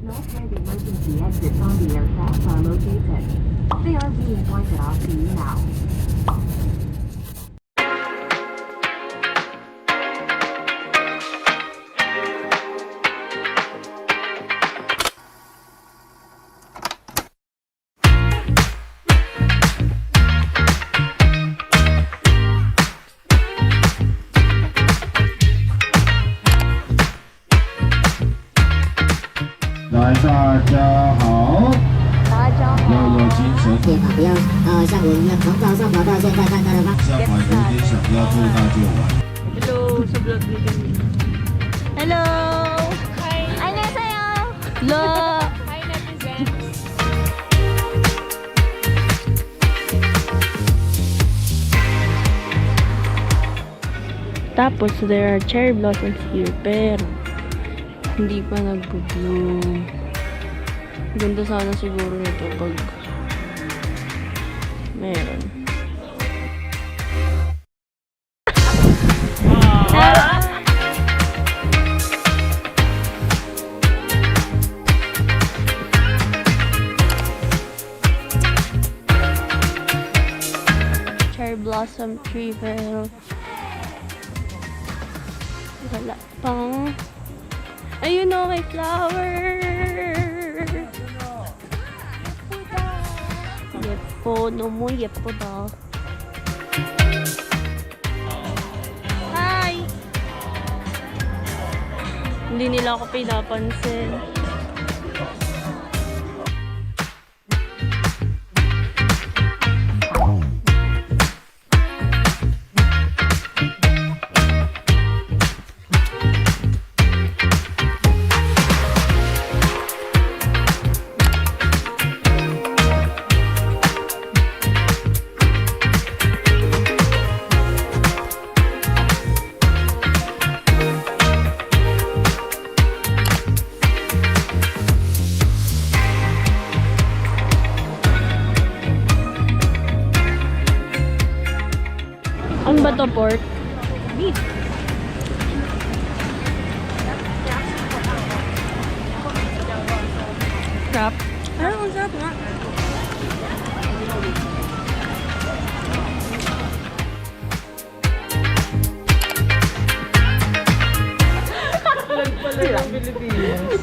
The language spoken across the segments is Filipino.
Note where the emergency exits on the aircraft are located. They are being pointed out to you now. Hello, sa vlog ni kami. Hello! Hi! Annyeonghaseyo! Hello! Hi, netizens! Tapos, there are cherry blossoms here, pero hindi pa nag-bloom. Ganda sana siguro nito pag meron. Cherry blossom tree, pero wala pang. Ayun o, may flower! Yepo, 너무 예쁘다. Hi! Hindi nila ako pinapansin. Ano ba to, pork? Beef. Crap. Ano, ang sarap nga. Pala yung Pilipinas.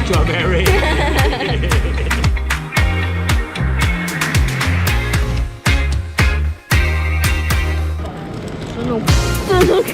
Strawberry. Sunog. Sunog.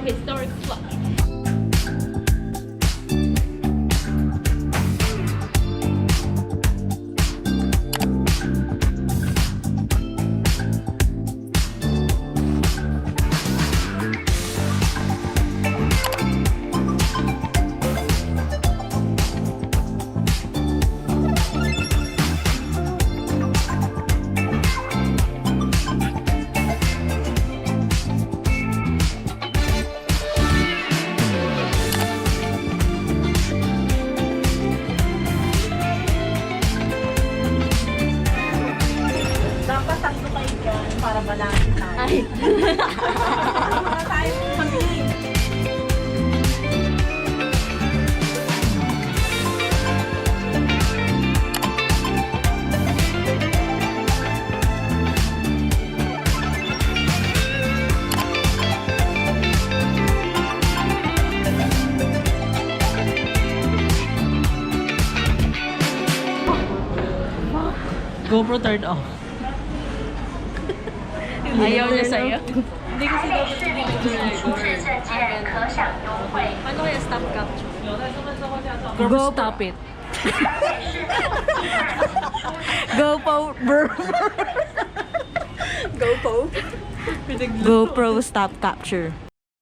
Historic plot. GoPro turned off. Ayaw niya sa'yo. Hindi kasi dapat hindi ko Paano kaya stop capture? GoPro stop it. GoPro? GoPro stop capture.